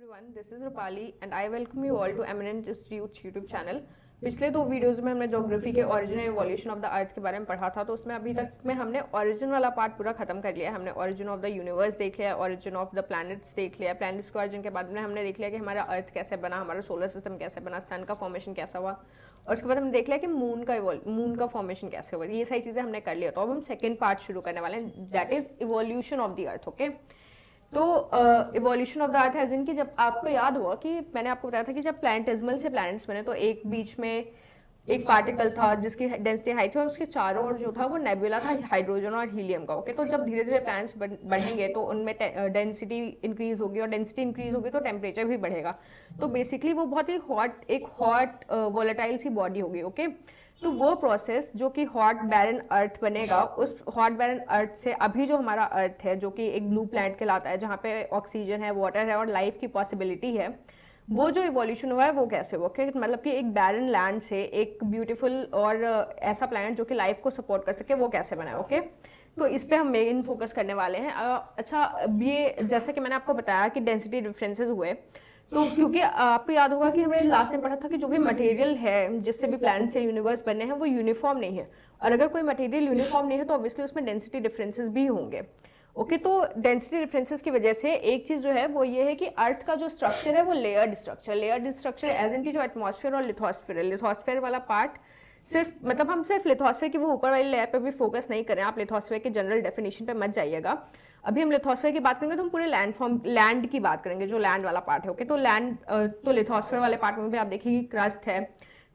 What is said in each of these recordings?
everyone, this is Rupali and I welcome you all to Eminent Institute's YouTube channel। पिछले दो videos में हमने geography के origin and evolution of the अर्थ के बारे में पढ़ा था, तो उसमें अभी तक में हमने ओरिजिन वाला पार्ट पूरा खत्म कर लिया है। हमने ओरिजिन ऑफ द यूनिवर्स देख लिया, ओरिजिन ऑफ द प्लैनेट्स देख लिया। प्लैनेट्स के ओरिजिन के बाद में हमने देख लिया कि हमारा अर्थ कैसे बना, हमारा सोलर सिस्टम कैसे बना, सन का फॉर्मेशन कैसा हुआ, और उसके बाद हमने देख लिया कि मून का फॉर्मेशन कैसे हुआ। ये सारी चीज़ें हमने कर लिया। तो अब हम सेकेंड पार्ट शुरू करने वाले हैं, that is evolution of the earth. Okay, तो इवोल्यूशन ऑफ द अर्थ है जिनकी, जब आपको याद हुआ कि मैंने आपको बताया था कि जब प्लैनेटिज्मल से प्लैनेट्स बने तो एक बीच में एक पार्टिकल था जिसकी डेंसिटी हाई थी और उसके चारों ओर जो था वो नेबुला था हाइड्रोजन और हीलियम का। ओके, तो जब धीरे धीरे प्लैनेट्स बढ़ेंगे तो उनमें डेंसिटी इंक्रीज होगी, और डेंसिटी इंक्रीज होगी तो टेम्परेचर भी बढ़ेगा। तो बेसिकली वो बहुत ही एक हॉट वोलेटाइल सी बॉडी होगी। ओके, तो वो प्रोसेस जो कि हॉट बैरन अर्थ बनेगा, उस हॉट बैरन अर्थ से अभी जो हमारा अर्थ है जो कि एक ब्लू प्लैनेट कहलाता है, जहाँ पे ऑक्सीजन है, वाटर है और लाइफ की पॉसिबिलिटी है, वो जो इवोल्यूशन हुआ है वो कैसे हुआ? ओके, मतलब कि एक बैरन लैंड से एक ब्यूटीफुल और ऐसा प्लैनेट जो कि लाइफ को सपोर्ट कर सके, वो कैसे बना है। ओके, तो इस पे हम मेन फोकस करने वाले हैं। अच्छा, अब ये जैसा कि मैंने आपको बताया कि डेंसिटी डिफरेंसेस हुए, तो क्योंकि आपको याद होगा कि हमने लास्ट टाइम पढ़ा था कि जो भी मटेरियल है जिससे भी प्लैनेट से यूनिवर्स बने हैं वो यूनिफॉर्म नहीं है, और अगर कोई मटेरियल यूनिफॉर्म नहीं है तो ऑब्वियसली उसमें डेंसिटी डिफरेंसेस भी होंगे। ओके, तो डेंसिटी डिफरेंसेस की वजह से एक चीज़ जो है वो ये है कि अर्थ का जो स्ट्रक्चर है वो लेयर्ड स्ट्रक्चर एज इन की जो एटमॉस्फेयर और लिथोस्फेयर है, लिथोस्फेयर वाला पार्ट सिर्फ, मतलब हम सिर्फ लिथोस्फेयर की वो ऊपर वाली लेयर पे भी फोकस नहीं करें, आप लिथोस्फेयर के जनरल डेफिनेशन पे मत जाइएगा। अभी हम लिथोस्फेयर की बात करेंगे तो हम पूरे लैंड की बात करेंगे, जो लैंड वाला पार्ट है। ओके, तो लैंड तो लिथोस्फेयर वाले पार्ट में भी आप देखिए क्रस्ट है,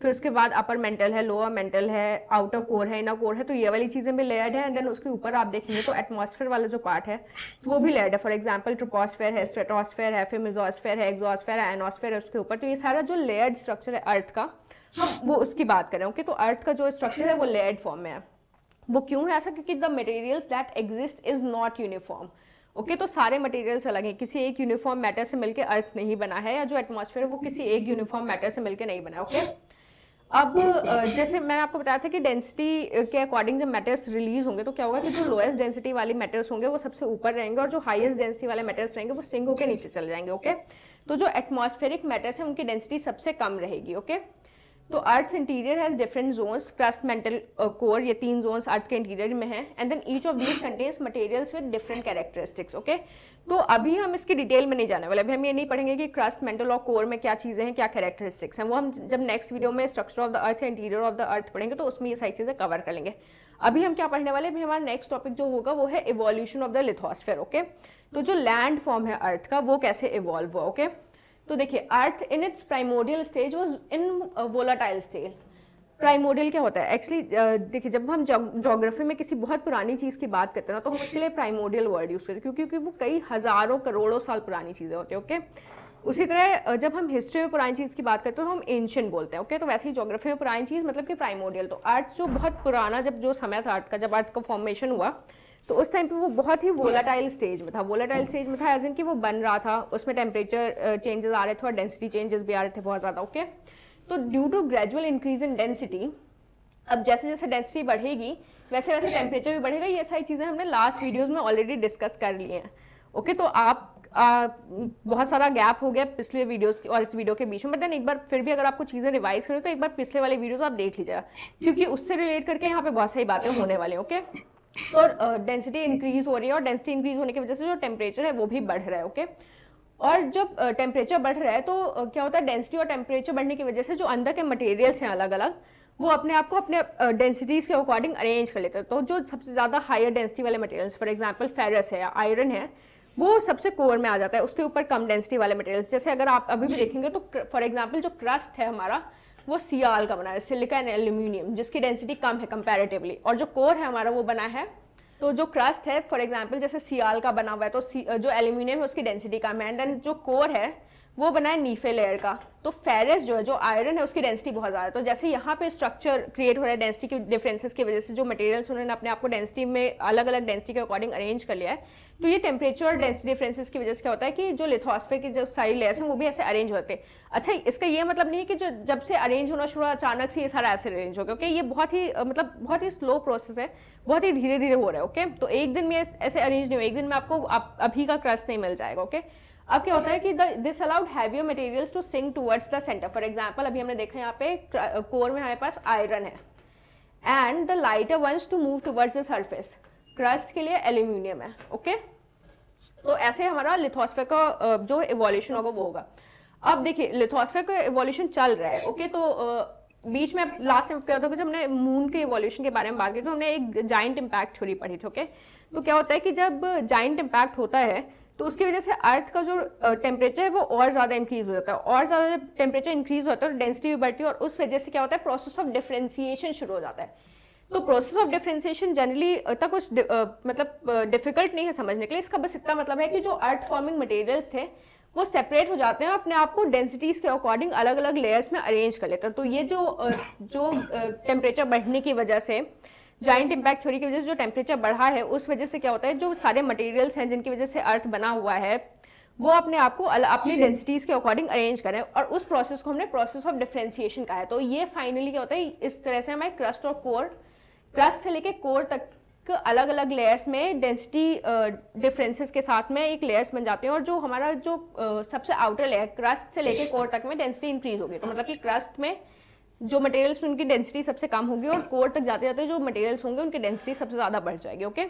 फिर उसके बाद अपर मेंटल है, लोअर मेंटल है, आउटर कोर है, इनर कोर है, तो ये वाली चीज़ें भी लेयर्ड है। एंड देन उसके ऊपर आप देखेंगे तो एटमॉस्फेयर वाला जो पार्ट है वो भी लेयर्ड है। फॉर एग्जांपल ट्रोपोस्फेयर है, स्ट्रेटोस्फेयर है, फिर मेसोस्फेयर है, एक्सोस्फेयर है, एनोस्फेयर है उसके ऊपर। तो ये सारा जो लेयर्ड स्ट्रक्चर है अर्थ का, हम वो उसकी बात करें। ओके, तो अर्थ का जो स्ट्रक्चर है वो लेयर्ड फॉर्म में है। वो क्यों है ऐसा? क्योंकि the materials that exist is not uniform. Okay, तो सारे मटेरियल्स अलग हैं, किसी एक यूनिफॉर्म मैटर से मिलकर अर्थ नहीं बना है, या जो एटमॉस्फेयर है वो किसी एक यूनिफॉर्म मैटर से मिलकर नहीं बना है। ओके, अब जैसे मैंने आपको बताया था कि डेंसिटी के अकॉर्डिंग जब मैटर्स रिलीज होंगे तो क्या होगा कि जो लोएस्ट डेंसिटी वाली मैटर्स होंगे वो सबसे ऊपर रहेंगे, और जो हाईएस्ट डेंसिटी वाले मैटर्स रहेंगे वो सिंक होकर नीचे चले जाएंगे। ओके, तो जो एटमॉस्फेरिक मैटर्स हैं उनकी डेंसिटी सबसे कम रहेगी। ओके, तो earth interior has different zones, crust, mantle, core, ये 3 जोन्स अर्थ के इंटीरियर में हैं। And then each of these contains materials with different characteristics. Okay, तो अभी हम इसकी डिटेल में नहीं जाने वाले। अभी हम ये नहीं पढ़ेंगे कि क्रस्ट, मेंटल और कोर में क्या चीज़ें हैं, क्या कैरेक्टरिस्टिक्स हैं। वो हम जब नेक्स्ट वीडियो में स्ट्रक्चर ऑफ द अर्थ या इंटीरियर ऑफ द अर्थ पढ़ेंगे तो उसमें ये सारी चीज़ें कवर कर लेंगे। अभी हम क्या पढ़ने वाले? अभी हमारा नेक्स्ट टॉपिक जो होगा वो है evolution of the lithosphere. Okay, तो जो लैंड फॉर्म है अर्थ का वो कैसे इवॉल्व हुआ। ओके, तो देखिए earth in its primordial stage was in volatile stage. Primordial क्या होता है एक्चुअली? देखिए, जब हम ज्योग्राफी में किसी बहुत पुरानी चीज़ की बात करते हैं ना तो हम उसके लिए प्राइमोडियल वर्ड यूज़ करते हैं, क्योंकि वो कई हज़ारों करोड़ों साल पुरानी चीज़ें होती हैं। ओके, उसी तरह जब हम हिस्ट्री में पुरानी चीज़ की बात करते हैं तो हम एंशिएंट बोलते हैं। ओके, तो वैसे ही ज्योग्राफी में पुरानी चीज़ मतलब कि प्राइमोडियल। तो अर्थ जो बहुत पुराना, जब जो समय था अर्थ का, जब अर्थ का फॉर्मेशन हुआ तो उस टाइम पे वो बहुत ही वोलाटाइल स्टेज में था। वोलाटाइल स्टेज में था एज इन कि वो बन रहा था, उसमें टेम्परेचर चेंजेस आ रहे थे और डेंसिटी चेंजेस भी आ रहे थे बहुत ज़्यादा। ओके, तो due to gradual increase in density, अब जैसे जैसे डेंसिटी बढ़ेगी वैसे वैसे टेम्परेचर भी बढ़ेगा। ये सारी चीज़ें हमने लास्ट वीडियोज़ में ऑलरेडी डिस्कस कर ली हैं। ओके, तो आप बहुत सारा गैप हो गया पिछले वीडियोस और इस वीडियो के बीच में, बट देन एक बार फिर भी अगर आपको चीज़ें रिवाइज करें तो एक बार पिछले वाले वीडियोस आप देख लीजिएगा, क्योंकि उससे रिलेट करके यहाँ पे बहुत सारी बातें होने वाली हैं। ओके, तो डेंसिटी इंक्रीज हो रही है और डेंसिटी इंक्रीज होने की वजह से जो टेम्परेचर है वो भी बढ़ रहा है। ओके, और जब टेम्परेचर बढ़ रहा है तो क्या होता है, डेंसिटी और टेम्परेचर बढ़ने की वजह से जो अंदर के मटेरियल्स हैं अलग अलग, वो अपने आप को अपने डेंसिटीज़ के अकॉर्डिंग अरेंज कर लेते हैं। तो जो सबसे ज़्यादा हायर डेंसिटी वाले मटेरियल्स, फॉर एग्जांपल फेरस है या आयरन है, वो सबसे कोर में आ जाता है, उसके ऊपर कम डेंसिटी वाले मटेरियल्स। जैसे अगर आप अभी भी देखेंगे तो फॉर एग्जांपल जो क्रस्ट है हमारा वो सियाल का बना है, सिलिका एंड एल्यूमिनियम, जिसकी डेंसिटी कम है कंपैरेटिवली। और जो कोर है हमारा वो बना है, तो जो क्रस्ट है फॉर एग्जांपल जैसे सियाल का बना हुआ है, तो जो एल्यूमिनियम है उसकी डेंसिटी कम है। एंड देन जो कोर है वो बना है नीफे लेयर का। तो फेरस जो है, जो आयरन है, उसकी डेंसिटी बहुत ज़्यादा है। तो जैसे यहाँ पे स्ट्रक्चर क्रिएट हो रहा है डेंसिटी के डिफरेंसेस की वजह से, जो मटेरियल्स उन्होंने अपने आप को डेंसिटी में अलग अलग डेंसिटी के अकॉर्डिंग अरेंज कर लिया है, तो ये टेम्परेचर और डेंसिटी डिफरेंसेस की वजह से क्या होता है कि जो लिथोस्फेयर की जो सारी लेयर्स हैं वो भी ऐसे अरेंज होते हैं। अच्छा, इसका ये मतलब नहीं है कि जो जब से अरेंज होना शुरू हुआ अचानक से ये सारा ऐसे अरेंज हो गया। ओके, ये बहुत ही मतलब बहुत ही स्लो प्रोसेस है, बहुत ही धीरे धीरे हो रहा है। ओके, तो एक दिन में ऐसे अरेंज नहीं हो, एक दिन में आपको अभी का क्रस्ट नहीं मिल जाएगा। ओके, अब क्या होता है कि this allowed heavier materials to sink towards the center. For example अभी हमने देखा यहाँ पे कोर में हमारे पास आयरन है and the lighter ones to move towards the surface. Crust के लिए एल्यूमिनियम है। ओके तो ऐसे हमारा लिथोस्फीयर का जो इवोल्यूशन होगा वो होगा। अब देखिए लिथोस्फीयर का इवोल्यूशन चल रहा है। ओके तो बीच में लास्ट टाइम क्या था कि जब हमने मून के इवोल्यूशन के बारे में बात की तो हमने एक जाइंट इम्पैक्ट थ्योरी पढ़ी थी। ओके तो क्या होता है कि जब जाइंट इम्पैक्ट होता है तो उसकी वजह से अर्थ का जो टेम्परेचर है वो और ज़्यादा इंक्रीज हो जाता है, और ज़्यादा जब टेम्परेचर इंक्रीज होता है तो डेंसिटी भी बढ़ती है और उस वजह से क्या होता है प्रोसेस ऑफ डिफरेंशिएशन शुरू हो जाता है। तो प्रोसेस ऑफ डिफरेंशिएशन जनरली इतना कुछ मतलब डिफिकल्ट नहीं है समझने के लिए। इसका बस इतना मतलब है कि जो अर्थ फॉर्मिंग मटेरियल्स थे वो सेपरेट हो जाते हैं, अपने आप को डेंसिटीज के अकॉर्डिंग अलग अलग लेयर्स में अरेंज कर लेते हैं। तो ये जो टेम्परेचर बढ़ने की वजह से, जाइंट इम्पैक्ट थ्योरी की वजह से जो टेम्परेचर बढ़ा है उस वजह से क्या होता है जो सारे मटेरियल्स हैं जिनकी वजह से अर्थ बना हुआ है वो अपने आप को अपनी डेंसिटीज के अकॉर्डिंग अरेंज करें, और उस प्रोसेस को हमने प्रोसेस ऑफ डिफरेंशिएशन कहा है। तो ये फाइनली क्या होता है इस तरह से हमारे क्रस्ट और कोर, क्रस्ट से लेके कोर तक अलग अलग लेयर्स में डेंसिटी डिफरेंसेस के साथ में एक लेयर्स बन जाते हैं, और जो हमारा जो सबसे आउटर लेयर क्रस्ट से लेके कोर तक में डेंसिटी इंक्रीज होगी। तो मतलब कि क्रस्ट में जो मटेरियल्स उनकी डेंसिटी सबसे कम होगी और कोर तक जाते जाते जो मटेरियल्स होंगे उनकी डेंसिटी सबसे ज़्यादा बढ़ जाएगी। ओके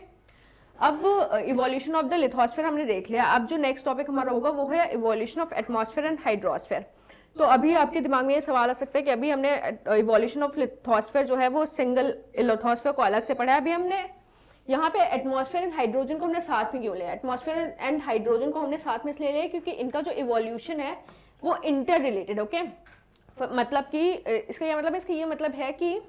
अब इवोल्यूशन ऑफ द लिथोस्फीयर हमने देख लिया। अब जो नेक्स्ट टॉपिक हमारा होगा वो है evolution of atmosphere and hydrosphere. तो अभी आपके दिमाग में ये सवाल आ सकता है कि अभी हमने इवोल्यूशन ऑफ लिथोस्फीयर जो है वो सिंगल लिथोस्फीयर को अलग से पढ़ा है, अभी हमने यहाँ पे एटमॉस्फेयर एंड हाइड्रोजन को हमने साथ में क्यों लिया? एटमॉस्फेयर एंड हाइड्रोजन को हमने साथ में इसलिए लिया क्योंकि इनका जो इवोल्यूशन है वो इंटर रिलेटेड। ओके मतलब कि इसका ये मतलब है, इसका ये मतलब है कि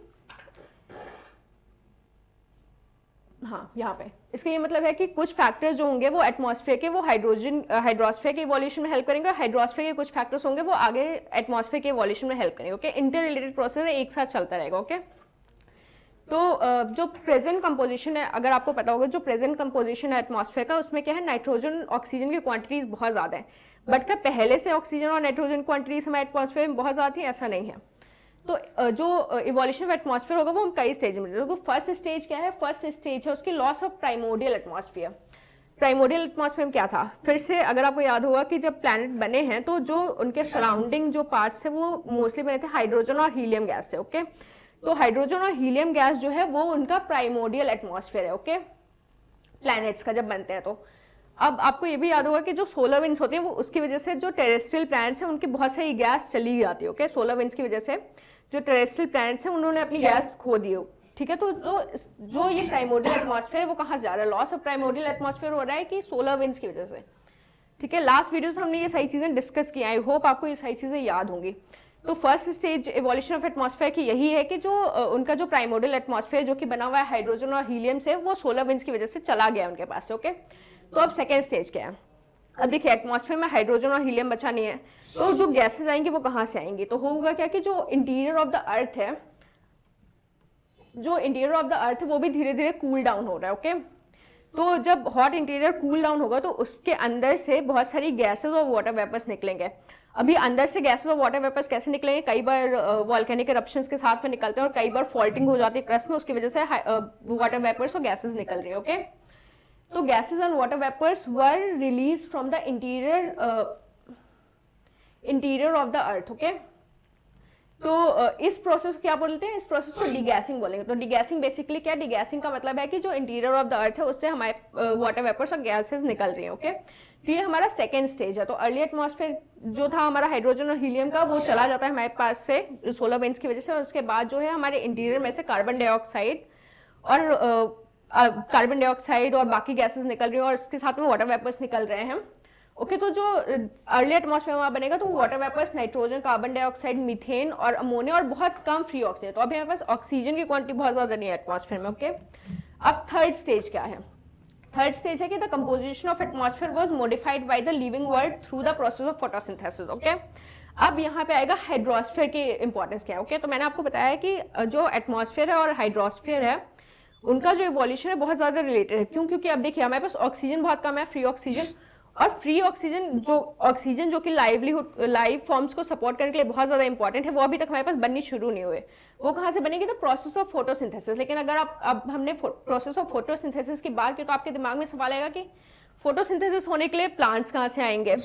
हाँ यहाँ पे इसका ये मतलब है कि कुछ फैक्टर्स जो होंगे वो एटमॉस्फेयर के वो हाइड्रोस्फीयर के इवोल्यूशन में हेल्प करेंगे, और हाइड्रोस्फीयर के कुछ फैक्टर्स होंगे वो आगे एटमॉस्फेयर के इवोल्यूशन में हेल्प करेंगे। ओके इंटर रिलेटेड प्रोसेस है, एक साथ चलता रहेगा। ओके तो जो प्रेजेंट कंपोजिशन है, अगर आपको पता होगा जो प्रेजेंट कंपोजिशन है एटमॉस्फेयर का, उसमें क्या है नाइट्रोजन ऑक्सीजन की क्वांटिटीज बहुत ज़्यादा है। बट क्या पहले से ऑक्सीजन और नाइट्रोजन क्वांटिटीज हमारे एटमॉस्फेयर में बहुत ज़्यादा थी? ऐसा नहीं है। तो जो इवोल्यूशन ऑफ एटमॉस्फेयर होगा वो हम कई स्टेज में देखो। फर्स्ट स्टेज क्या है? फर्स्ट स्टेज है उसकी loss of primordial atmosphere. Primordial atmosphere में क्या था? फिर से अगर आपको याद होगा कि जब प्लैनेट बने हैं तो जो उनके सराउंडिंग जो पार्ट्स है वो मोस्टली बने थे हाइड्रोजन और हीलियम गैस से। ओके तो हाइड्रोजन और हीलियम गैस जो है वो उनका प्राइमोर्डियल एटमॉस्फेयर है। ओके प्लैनेट्स का जब बनते हैं तो अब आपको ये भी याद होगा कि जो सोलर विंड्स होते हैं वो उसकी वजह से जो टेरेस्ट्रियल प्लैनेट्स हैं उनकी बहुत सारी गैस चली जाती है। ओके सोलर विंड्स की वजह से जो टेरेस्ट्रियल प्लैनेट्स हैं उन्होंने अपनी गैस खो दी हो। ठीक है तो जो ये प्राइमोर्डियल एटमॉस्फेयर है वो कहाँ से जा रहा है? लॉस ऑफ प्राइमोर्डियल एटमॉस्फेयर हो रहा है कि सोलर विंड्स की वजह से। ठीक है लास्ट वीडियो से हमने ये सारी चीज़ें डिस्कस की। आई होप आपको ये सारी चीज़ें याद होंगी। तो first stage evolution of atmosphere की यही है कि जो उनका जो प्राइमोर्डियल एटमॉस्फेयर जो कि बना हुआ है हाइड्रोजन और हीलियम से, वो सोलर विंड्स की वजह से चला गया उनके पास से। ओके तो अब सेकेंड स्टेज क्या है? अब देखिए एटमॉस्फेयर में हाइड्रोजन और हीलियम बचा नहीं है, तो जो गैसेज आएंगी वो कहाँ से आएंगी? तो होगा क्या कि जो इंटीरियर ऑफ द अर्थ है, जो इंटीरियर ऑफ द अर्थ है वो भी धीरे धीरे कूल डाउन हो रहा है। ओके तो जब हॉट इंटीरियर कूल डाउन होगा तो उसके अंदर से बहुत सारी गैसेज और वाटर वेपर्स निकलेंगे। अभी अंदर से गैसेज और वाटर वेपर्स कैसे निकलेंगे? कई बार वॉल्केनिक इरप्शंस के साथ में निकलते हैं और कई बार फॉल्टिंग हो जाती है क्रस्ट में, उसकी वजह से वाटर वेपर्स और गैसेज निकल रही है। ओके तो gases and water vapours were release from the interior of the earth. Okay तो इस प्रोसेस को क्या बोलते हैं? इस प्रोसेस को डिगैसिंग बोलेंगे। तो डिगैसिंग बेसिकली क्या है? डिगैसिंग का मतलब है कि जो इंटीरियर ऑफ द अर्थ है उससे हमारे वाटर वेपर्स और गैसेज निकल रही है। ओके तो ये हमारा सेकेंड स्टेज है। तो अर्ली एटमॉस्फेयर जो था हमारा हाइड्रोजन और हीलियम का वो चला जाता है हमारे पास से सोलर विंड्स की वजह से, और उसके बाद जो है हमारे इंटीरियर में से कार्बन डाइऑक्साइड और बाकी गैसेस निकल रही हैं और इसके साथ में वाटर वेपर्स निकल रहे हैं। ओके तो जो अर्ली एटमॉस्फेयर वहाँ बनेगा तो water vapours nitrogen, carbon dioxide, methane और अमोनिया और बहुत कम फ्री ऑक्सीजन। तो अभी हमारे पास ऑक्सीजन की क्वांटिटी बहुत ज़्यादा नहीं है एटमॉस्फेयर में। ओके अब थर्ड स्टेज क्या है? थर्ड स्टेज है कि the composition of atmosphere was modified by the living world through the process of photosynthesis. Okay अब यहाँ पे आएगा हाइड्रोस्फीयर की इंपॉर्टेंस क्या है। ओके तो मैंने आपको बताया कि जो एटमॉस्फेयर है और हाइड्रोस्फीयर है उनका जो इवोल्यूशन है बहुत ज़्यादा रिलेटेड है। क्यों? क्योंकि अब देखिए हमारे पास ऑक्सीजन बहुत कम है, फ्री ऑक्सीजन, और फ्री ऑक्सीजन जो कि लाइव फॉर्म्स को सपोर्ट करने के लिए बहुत ज़्यादा इंपॉर्टेंट है, वो अभी तक हमारे पास बननी शुरू नहीं हुए। वो कहाँ से बनेगी? तो प्रोसेस ऑफ फोटोसिंथेसिस। लेकिन अगर अब हमने प्रोसेस ऑफ फोटोसिंथेसिस की बात की तो आपके दिमाग में सवाल आएगा कि फोटोसिंथेसिस होने के लिए प्लांट्स कहाँ से आएंगे?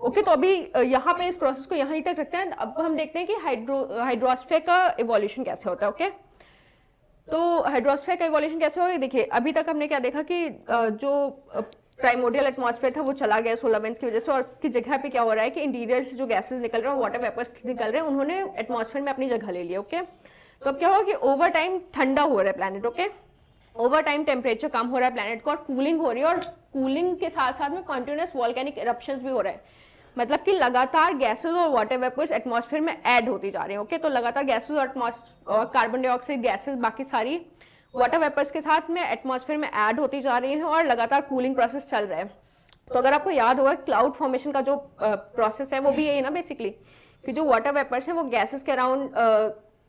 ओके, तो अभी यहाँ पे इस प्रोसेस को यहीं तक रखते हैं। अब हम देखते हैं कि हाइड्रोस्फीयर का इवोल्यूशन कैसे होता है। ओके, तो हाइड्रोस्फीयर का इवोल्यूशन कैसे होगा? देखिए, अभी तक हमने क्या देखा कि जो प्राइमोर्डियल एटमॉस्फेयर था वो चला गया सोलर विंड्स की वजह से, और उसकी जगह पे क्या हो रहा है कि इंटीरियर से जो गैसेस निकल रहे हैं, वाटर वेपर्स निकल रहे हैं, उन्होंने एटमॉस्फेयर में अपनी जगह ले ली। ओके, तो अब क्या होगा कि ओवर टाइम ठंडा हो रहा है planet. Okay, over time temperature कम हो रहा है प्लैनेट का, और कूलिंग हो रही है, और कूलिंग के साथ साथ में कॉन्टिन्यूस वॉल्केनिक इरप्शंस भी हो रहे हैं। मतलब कि लगातार गैसेस और वाटर वेपर्स एटमॉस्फेयर में ऐड होती जा रही हैं। ओके, तो लगातार गैसेस और कार्बन डाइऑक्साइड गैसेस बाकी सारी वाटर वेपर्स के साथ में एटमॉस्फेयर में ऐड होती जा रही हैं, और लगातार कूलिंग प्रोसेस चल रहा है। तो अगर आपको याद होगा, क्लाउड फॉर्मेशन का जो प्रोसेस है वो भी यही ना बेसिकली, कि जो वाटर वेपर्स हैं वो गैसेस के अराउंड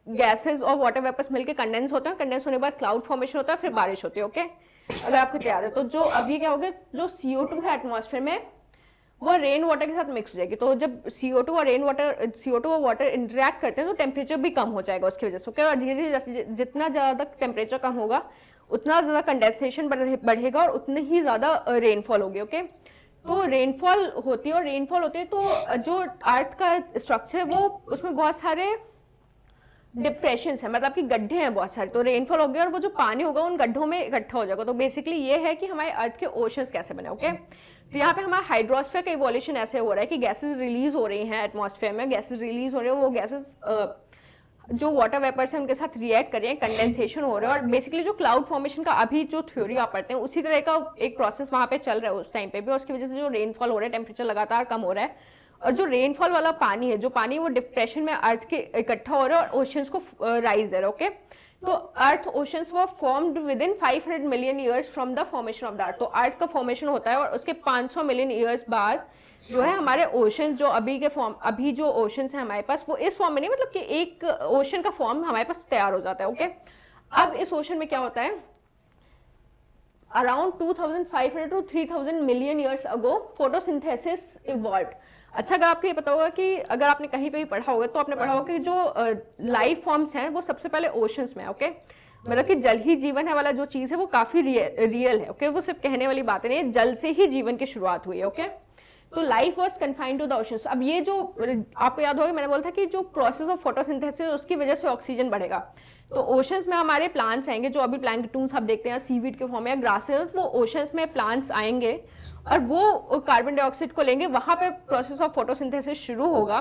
गैसेस और वाटर वेपर्स मिलकर कंडेंस होते हैं, कंडेंस होने के बाद क्लाउड फॉर्मेशन होता है, फिर बारिश होती है। ओके, अगर आपको याद है तो जो अभी क्या होगा, जो CO2 है एटमॉस्फेयर में वो रेन वाटर के साथ मिक्स हो जाएगी। तो जब CO2 और वाटर इंटरेक्ट करते हैं तो टेम्परेचर भी कम हो जाएगा उसकी वजह से। ओके, और धीरे धीरे जितना ज़्यादा टेम्परेचर कम होगा उतना ज़्यादा कंडेंसेशन बढ़ेगा और उतनी ही ज़्यादा रेनफॉल होगी। ओके, तो रेनफॉल होती है, और रेनफॉल होती है तो जो अर्थ का स्ट्रक्चर है वो उसमें बहुत सारे डिप्रेशन है, मतलब कि गड्ढे हैं बहुत सारे। तो रेनफॉल हो गया और वो जो पानी होगा उन गड्ढों में इकट्ठा हो जाएगा। तो बेसिकली ये है कि हमारे अर्थ के ओशंस कैसे बने। ओके, तो यहाँ पे हमारा हाइड्रोस्फीयर का इवोल्यूशन ऐसे हो रहा है कि गैसेस रिलीज हो रही हैं एटमॉस्फेयर में, गैसेस रिलीज हो रही है, वो गैसेस जो वाटर वेपर्स हैं उनके साथ रिएक्ट कर रहे हैं, कंडेंसेशन हो रहा है, और बेसिकली जो क्लाउड फॉर्मेशन का अभी जो थ्योरी आप पढ़ते हैं उसी तरह का एक प्रोसेस वहाँ पे चल रहा है उस टाइम पे भी, और उसकी वजह से जो रेनफॉल हो रहा है, टेम्परेचर लगातार कम हो रहा है, और जो रेनफॉल वाला पानी है, जो पानी वो डिप्रेशन में अर्थ के इकट्ठा हो रहा है और ओशंस को राइज दे रहा है। ओके, तो earth oceans were formed within 500 million years from the formation of the earth. तो अर्थ का फॉर्मेशन होता है और उसके 500 मिलियन ईयर्स बाद जो है हमारे ओशन, जो अभी जो ओशंस है हमारे पास, वो इस फॉर्म में नहीं, मतलब कि एक ओशन का फॉर्म हमारे पास तैयार हो जाता है। ओके, अब इस ओशन में क्या होता है, around 2500 to 3000 million years ago photosynthesis evolved. अच्छा, अगर आपको ये पता होगा कि अगर आपने कहीं पे भी पढ़ा होगा तो आपने पढ़ा होगा कि जो लाइफ फॉर्म्स हैं वो सबसे पहले ओशंस में। ओके, मतलब कि जल ही जीवन है वाला जो चीज़ है वो काफ़ी रियल है। ओके, वो सिर्फ कहने वाली बात नहीं है, जल से ही जीवन की शुरुआत हुई है। ओके, तो life was confined to the oceans. अब ये जो आपको याद होगा, मैंने बोला था कि जो प्रोसेस ऑफ फोटोसिंथेसिस उसकी वजह से ऑक्सीजन बढ़ेगा, तो ओशंस में हमारे प्लांट्स आएंगे, जो अभी प्लैंकटन्स आप देखते हैं सीवीड के फॉर्म में या ग्रासेस, वो ओशंस में प्लांट्स आएंगे और वो कार्बन डाइऑक्साइड को लेंगे, वहां पे प्रोसेस ऑफ फोटोसिंथेसिस शुरू होगा,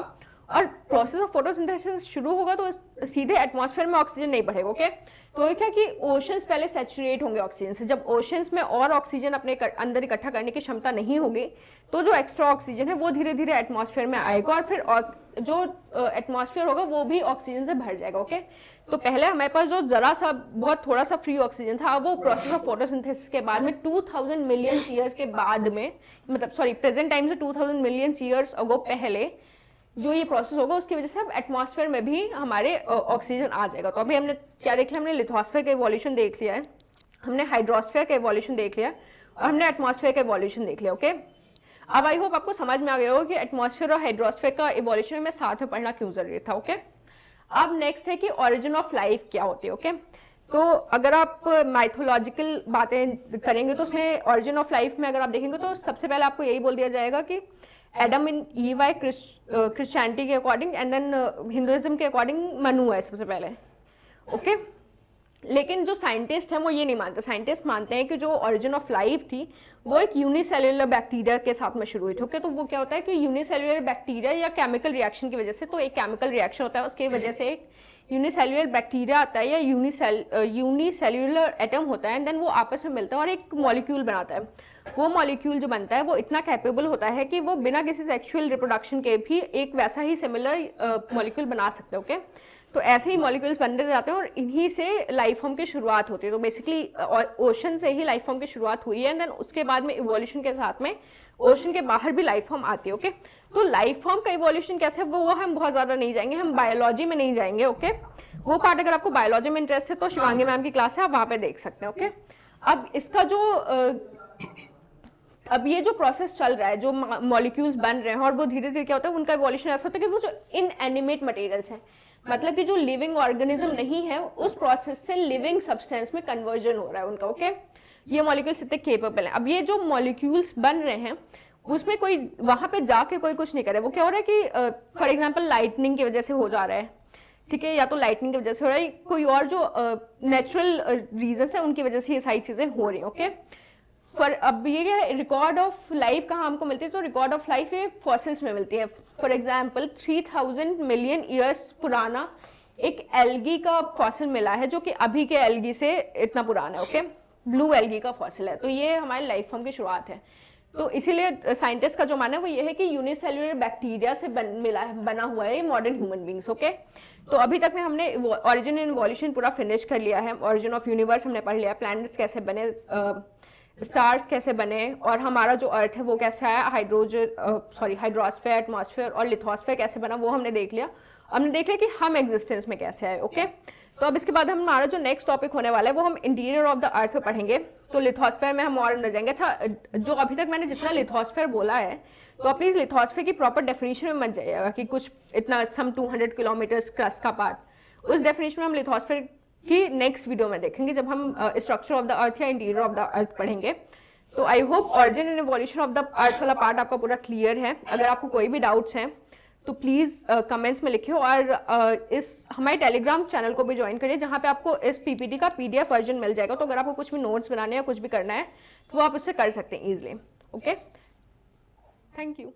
और प्रोसेस ऑफ फोटोसिंथेसिस शुरू होगा तो सीधे एटमॉस्फेयर में ऑक्सीजन नहीं बढ़ेगा। ओके, तो ये क्या कि ओशंस पहले सैचुरेट होंगे ऑक्सीजन से। जब ओशंस में और ऑक्सीजन अपने अंदर इकट्ठा करने की क्षमता नहीं होगी तो जो एक्स्ट्रा ऑक्सीजन है वो धीरे धीरे एटमॉस्फेयर में आएगा, और फिर जो एटमॉस्फेयर होगा वो भी ऑक्सीजन से भर जाएगा। ओके, तो पहले हमारे पास जो जरा सा बहुत थोड़ा सा फ्री ऑक्सीजन था, वो प्रोसेस ऑफ फोटोसिंथेसिस के बाद में 2000 मिलियन ईयर्स के बाद में, मतलब सॉरी प्रेजेंट टाइम से 2000 मिलियन ईयर्स अगो पहले जो ये प्रोसेस होगा उसकी वजह से अब एटमॉस्फेयर में भी हमारे ऑक्सीजन आ जाएगा। तो अभी हमने क्या देख लिया, हमने लिथोस्फेयर का इवोल्यूशन देख लिया है, हमने हाइड्रोस्फेयर का इवोल्यूशन देख लिया, और हमने एटमॉस्फेयर का इवोल्यूशन देख लिया। ओके, अब आई होप आपको समझ में आ गया होगा कि एटमॉस्फेयर और हाइड्रोस्फेयर का इवोल्यूशन में साथ में पढ़ना क्यों जरूरी था। ओके, अब नेक्स्ट है कि ऑरिजिन ऑफ लाइफ क्या होती है। ओके, तो अगर आप माइथोलॉजिकल बातें करेंगे तो उसमें ऑरिजिन ऑफ लाइफ में अगर आप देखेंगे तो सबसे पहले आपको यही बोल दिया जाएगा कि एडम इन ईव है क्रिश्चियनिटी के अकॉर्डिंग, एंड देन हिंदुइज्म के अकॉर्डिंग मनु है सबसे पहले। ओके, लेकिन जो साइंटिस्ट हैं वो ये नहीं मानते। साइंटिस्ट मानते हैं कि जो ओरिजिन ऑफ लाइफ थी वो एक यूनिसेल्युलर बैक्टीरिया के साथ में शुरू हुई थी। ओके, तो वो क्या होता है कि यूनिसेल्युलर बैक्टीरिया या केमिकल रिएक्शन की वजह से, तो एक केमिकल रिएक्शन होता है उसकी वजह से एक यूनिसेल्युलर बैक्टीरिया आता है या यूनिसेल्युलर एटम होता है, एंड देन वो आपस में मिलता है और एक मॉलिक्यूल बनाता है। वो मॉलिक्यूल जो बनता है वो इतना कैपेबल होता है कि वो बिना किसी सेक्सुअल रिप्रोडक्शन के भी एक वैसा ही सिमिलर मॉलिक्यूल बना सकते हैं। ओके, तो ऐसे ही मॉलिक्यूल्स बनते जाते हैं और इन्हीं से लाइफ फॉर्म की शुरुआत होती है। तो बेसिकली ओशन से ही लाइफ फॉर्म की शुरुआत हुई है, एंड देन उसके बाद में इवोल्यूशन के साथ में ओशन के बाहर भी लाइफ फॉर्म आती है। ओके, तो लाइफ फॉर्म का इवोल्यूशन कैसे, वो हम बहुत ज़्यादा नहीं जाएंगे, हम बायोलॉजी में नहीं जाएंगे। ओके, वो पार्ट अगर आपको बायोलॉजी में इंटरेस्ट है तो शिवांगी मैम की क्लास है, आप वहाँ पे देख सकते हैं। ओके, अब इसका जो अब ये जो प्रोसेस चल रहा है, जो मॉलिक्यूल्स बन रहे हैं और वो धीरे धीरे क्या होता है, उनका इवोल्यूशन ऐसा होता है कि वो जो इनएनिमेट मटेरियल्स हैं, मतलब कि जो लिविंग ऑर्गेनिज्म नहीं है, उस प्रोसेस से लिविंग सब्सटेंस में कन्वर्जन हो रहा है उनका। ओके, ये मॉलिक्यूल्स इतने केपेबल हैं। अब ये जो मॉलिक्यूल्स बन रहे हैं उसमें कोई वहां पे जाके कोई कुछ नहीं कर रहा है। वो क्या हो रहा है कि फॉर एग्जांपल लाइटनिंग की वजह से हो जा रहा है, ठीक है, या तो लाइटनिंग की वजह से हो रहा है, कोई और जो नेचुरल रीजन है उनकी वजह से ये सारी चीजें हो रही हैं। ओके, फॉर अब ये रिकॉर्ड ऑफ लाइफ कहाँ हमको मिलती है, तो रिकॉर्ड ऑफ लाइफ ये फॉसिल्स में मिलती है। फॉर एग्जाम्पल 3000 मिलियन ईयर्स पुराना एक एल्गी का फॉसिल मिला है जो कि अभी के एल्गी से इतना पुराना है। ओके, ब्लू एल्गी का फॉसिल है। तो ये हमारे लाइफ फॉर्म की शुरुआत है। तो इसीलिए साइंटिस्ट का जो मानना है वो ये है कि यूनिसेल्युलर बैक्टीरिया से बना हुआ है ये मॉडर्न ह्यूमन बींग्स। ओके, तो अभी तक में हमने ऑरिजिन एंड इवोल्यूशन पूरा फिनिश कर लिया है। ऑरिजिन ऑफ यूनिवर्स हमने पढ़ लिया, प्लैनेट्स कैसे बने, स्टार्स कैसे बने, और हमारा जो अर्थ है वो कैसा है, हाइड्रोस्फीयर, एटमॉस्फेयर और लिथोस्फीयर कैसे बना वो हमने देख लिया। हमने देख लिया कि हम एग्जिस्टेंस में कैसे आए। ओके, तो अब इसके बाद हमारा जो नेक्स्ट टॉपिक होने वाला है वो हम इंटीरियर ऑफ द अर्थ पे पढ़ेंगे। तो लिथोस्फीयर में हम और अंदर जाएंगे। अच्छा, जो अभी तक मैंने जितना लिथोस्फीयर बोला है तो आप प्लीज लिथोस्फीयर की प्रॉपर डेफिनेशन में मत जाइएगा कि कुछ इतना सम 200 किलोमीटर क्रस्ट का पार्ट। उस डेफिनेशन में हम लिथोस्फीयर की नेक्स्ट वीडियो में देखेंगे जब हम स्ट्रक्चर ऑफ द अर्थ या इंटीरियर ऑफ द अर्थ पढ़ेंगे। तो I hope origin and evolution of the अर्थ वाला पार्ट आपका पूरा क्लियर है। अगर आपको कोई भी डाउट्स हैं तो प्लीज़ कमेंट्स में लिखिए, और इस हमारे टेलीग्राम चैनल को भी ज्वाइन करिए जहाँ पे आपको इस पीपीटी का पीडीएफ वर्जन मिल जाएगा। तो अगर आपको कुछ भी नोट्स बनाने या कुछ भी करना है तो वो आप उससे कर सकते हैं ईजिली। Okay, thank you.